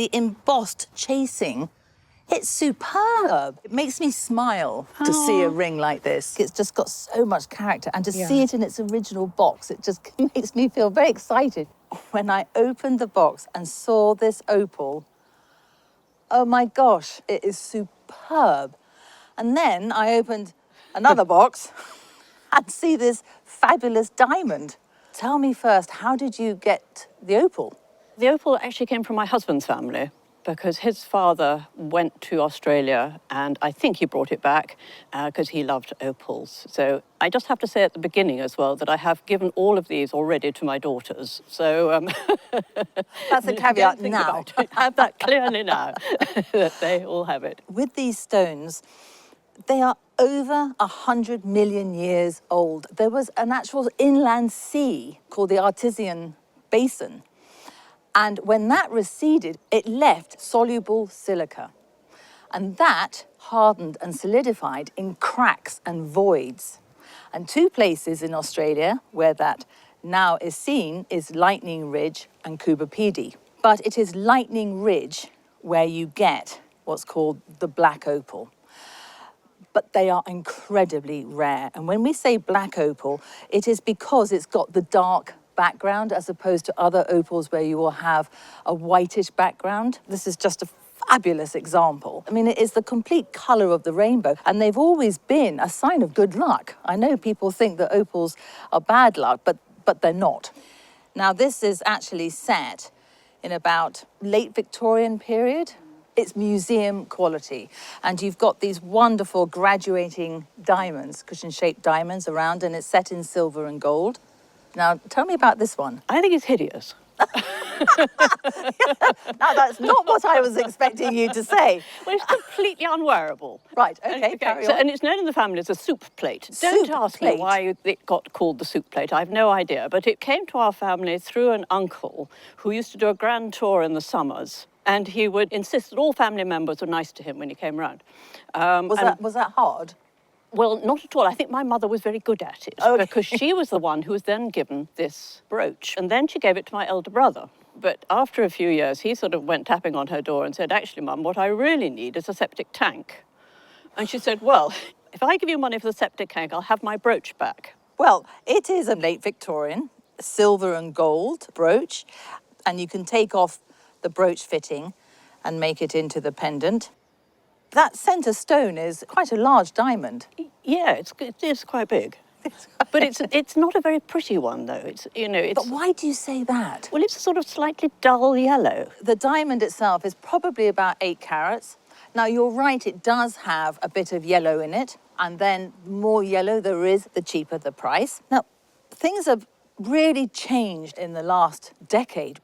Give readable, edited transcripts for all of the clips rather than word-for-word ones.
the embossed chasing, it's superb. It makes me smile to see a ring like this. It's just got so much character, and to see it in its original box, it just makes me feel very excited. When I opened the box and saw this opal, oh my gosh, it is superb. And then I opened another box and see this fabulous diamond. Tell me first, how did you get the opal? The opal actually came from my husband's family, because his father went to Australia and I think he brought it back because he loved opals. So I just have to say at the beginning as well that I have given all of these already to my daughters. So that's a caveat now. Have that clearly now, that they all have it. With these stones, they are over 100 million years old. There was an actual inland sea called the Artesian Basin. And when that receded, it left soluble silica. And that hardened and solidified in cracks and voids. And two places in Australia where that now is seen is Lightning Ridge and Coober Pedy. But it is Lightning Ridge where you get what's called the black opal. But they are incredibly rare. And when we say black opal, it is because it's got the dark background as opposed to other opals where you will have a whitish background. This is just a fabulous example. I mean, it is the complete colour of the rainbow, and they've always been a sign of good luck. I know people think that opals are bad luck, but they're not. Now, this is actually set in about late Victorian period. It's museum quality, and you've got these wonderful graduating diamonds, cushion-shaped diamonds around, and it's set in silver and gold. Now, tell me about this one. I think it's hideous. Now, that's not what I was expecting you to say. Well, it's completely unwearable. Right, okay, carry on. And it's known in the family as a soup plate. Don't ask me why it got called the soup plate. I have no idea. But it came to our family through an uncle who used to do a grand tour in the summers. And he would insist that all family members were nice to him when he came round. Was that hard? Well, not at all. I think my mother was very good at it because she was the one who was then given this brooch. And then she gave it to my elder brother. But after a few years, he sort of went tapping on her door and said, actually, Mum, what I really need is a septic tank. And she said, well, if I give you money for the septic tank, I'll have my brooch back. Well, it is a late Victorian silver and gold brooch, and you can take off the brooch fitting and make it into the pendant. That centre stone is quite a large diamond. Yeah, it is quite big. But it's not a very pretty one, though. But why do you say that? Well, it's a sort of slightly dull yellow. The diamond itself is probably about 8 carats. Now, you're right, it does have a bit of yellow in it, and then the more yellow there is, the cheaper the price. Now, things have really changed in the last decade.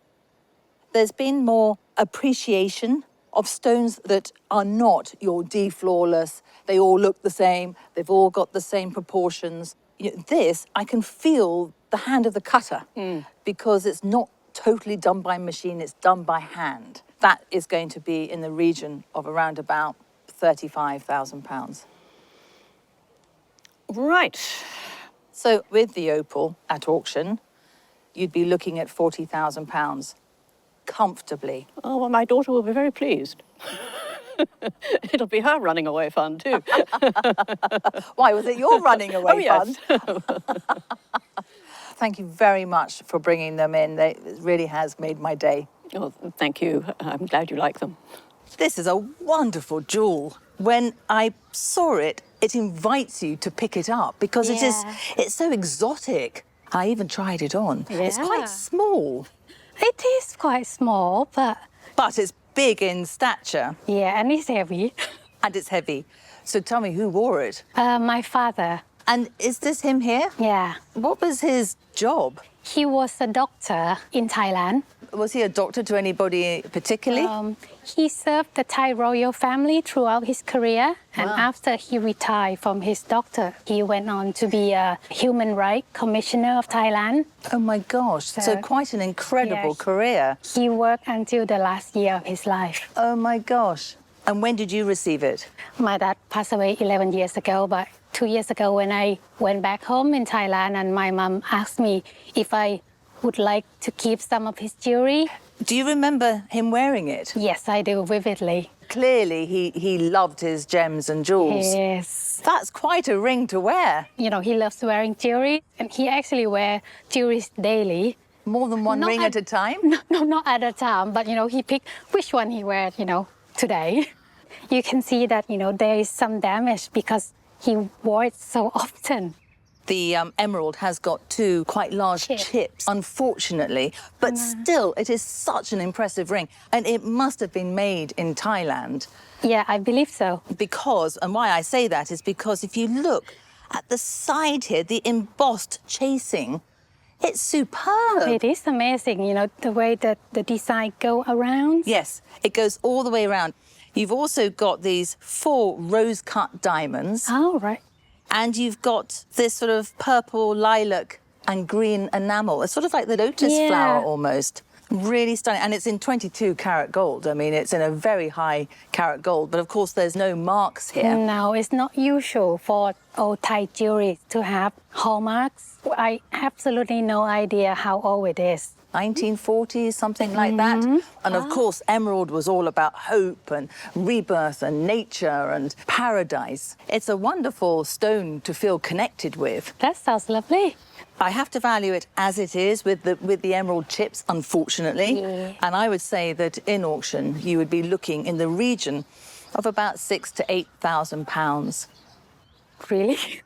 There's been more appreciation of stones that are not your D-flawless. They all look the same. They've all got the same proportions. This, I can feel the hand of the cutter because it's not totally done by machine, it's done by hand. That is going to be in the region of around about £35,000. Right. So with the opal at auction, you'd be looking at £40,000 comfortably. Oh, well, my daughter will be very pleased. It'll be her running away fund too. Why, was it your running away yes. fund? Thank you very much for bringing them in. It really has made my day. Oh, thank you. I'm glad you like them. This is a wonderful jewel. When I saw it, it invites you to pick it up because it's so exotic. I even tried it on. Yeah. It's quite small. It is quite small, but it's big in stature. yeah, and it's heavy. And it's heavy. So tell me, who wore it? My father, And is this him here? yeah. What was his job? He was a doctor in Thailand. Was he a doctor to anybody particularly? He served the Thai royal family throughout his career. And after he retired from his doctor, he went on to be a human rights commissioner of Thailand. Oh my gosh, so quite an incredible career. He worked until the last year of his life. Oh my gosh. And when did you receive it? My dad passed away 11 years ago, but 2 years ago when I went back home in Thailand and my mom asked me if I would like to keep some of his jewelry. Do you remember him wearing it? Yes, I do, vividly. Clearly, he loved his gems and jewels. Yes. That's quite a ring to wear. You know, he loves wearing jewelry, and he actually wears jewelry daily. More than one ring at a time? No, not at a time, but, you know, he picked which one he wears, you know, today. You can see that, you know, there is some damage because he wore it so often. The emerald has got two quite large chips, unfortunately, but still, it is such an impressive ring. And it must have been made in Thailand. Yeah, I believe so. Because, and why I say that is because if you look at the side here, the embossed chasing, it's superb. It is amazing, you know, the way that the design go around. Yes, it goes all the way around. You've also got these 4 rose-cut diamonds. Oh, right. And you've got this sort of purple lilac and green enamel. It's sort of like the lotus flower almost. Really stunning. And it's in 22 karat gold. I mean, it's in a very high karat gold. But of course, there's no marks here. No, it's not usual for old Thai jewelry to have hallmarks. I absolutely no idea how old it is. 1940s, something like that. And of course, emerald was all about hope and rebirth and nature and paradise. It's a wonderful stone to feel connected with. That sounds lovely. I have to value it as it is with the emerald chips, unfortunately. Yeah. And I would say that in auction, you would be looking in the region of about £6,000 to £8,000. Really?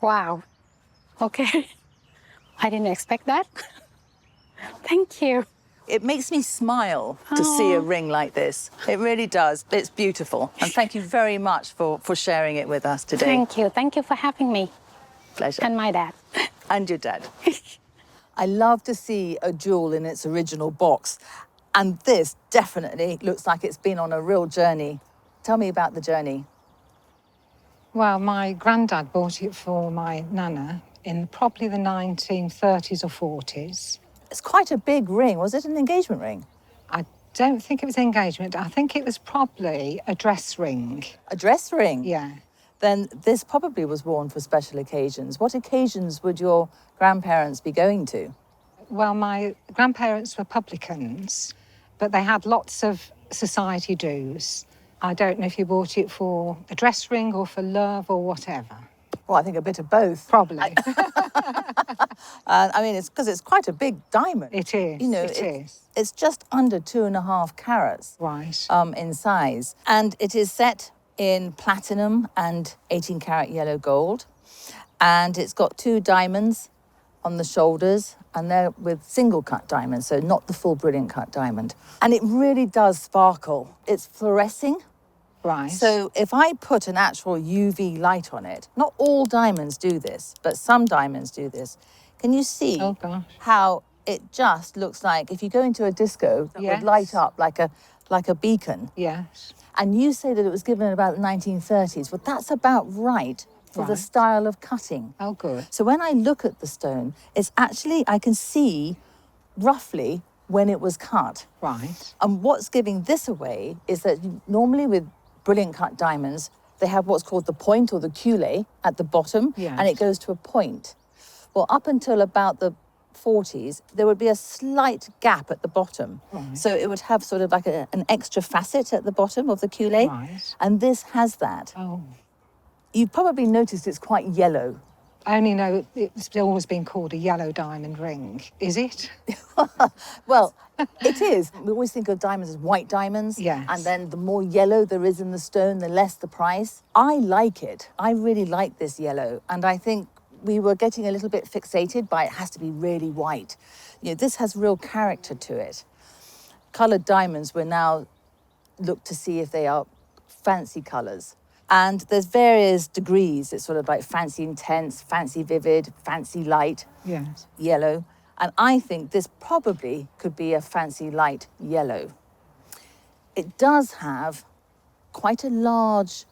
Wow. Okay. I didn't expect that. Thank you. It makes me smile to see a ring like this. It really does. It's beautiful. And thank you very much for sharing it with us today. Thank you. Thank you for having me. Pleasure. And my dad. And your dad. I love to see a jewel in its original box. And this definitely looks like it's been on a real journey. Tell me about the journey. Well, my granddad bought it for my nana in probably the 1930s or 40s. It's quite a big ring. Was it an engagement ring? I don't think it was engagement. I think it was probably a dress ring. A dress ring? Yeah. Then this probably was worn for special occasions. What occasions would your grandparents be going to? Well, my grandparents were publicans, but they had lots of society dues. I don't know if you bought it for a dress ring or for love or whatever. Well, I think a bit of both. Probably. I mean, it's because it's quite a big diamond. It is. You know, it is. It's just under 2.5 carats. Right. In size. And it is set in platinum and 18 karat yellow gold. And it's got 2 diamonds on the shoulders, and they're with single cut diamonds, so not the full brilliant cut diamond. And it really does sparkle. It's fluorescing. Right. So if I put an actual UV light on it, not all diamonds do this, but some diamonds do this. Can you see how it just looks like if you go into a disco that would light up like a beacon? Yes. And you say that it was given in about the 1930s. Well, that's about right for the style of cutting. Oh, good. So when I look at the stone, it's actually, I can see roughly when it was cut. Right. And what's giving this away is that normally with brilliant cut diamonds, they have what's called the point or the culé at the bottom, and it goes to a point. Well, up until about the 40s, there would be a slight gap at the bottom. Right. So it would have sort of like an extra facet at the bottom of the culé. Right. And this has that. Oh. You've probably noticed it's quite yellow. I only know it's always been called a yellow diamond ring. Is it? Well, it is. We always think of diamonds as white diamonds. Yes. And then the more yellow there is in the stone, the less the price. I like it. I really like this yellow. And I think we were getting a little bit fixated by it has to be really white. You know, this has real character to it. Coloured diamonds, we're now look to see if they are fancy colours. And there's various degrees. It's sort of like fancy intense, fancy vivid, fancy light, Yes. yellow. And I think this probably could be a fancy light yellow. It does have quite a large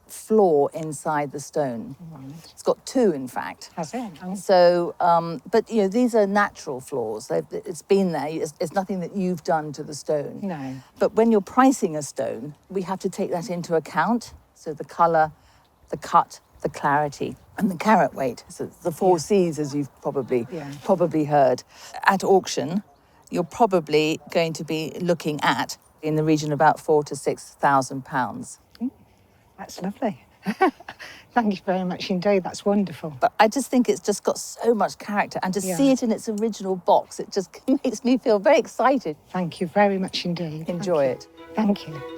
flaw inside the stone. Right. It's got 2, in fact. Has it? Oh. So, but you know, these are natural flaws. It's been there. It's nothing that you've done to the stone. No. But when you're pricing a stone, we have to take that into account. So the colour, the cut, the clarity, and the carat weight. So the 4 C's, as you've probably heard. At auction, you're probably going to be looking at in the region of about £4,000 to £6,000. That's lovely. Thank you very much indeed. That's wonderful. But I just think it's just got so much character, and to see it in its original box, it just makes me feel very excited. Thank you very much indeed. Enjoy it. Thank you.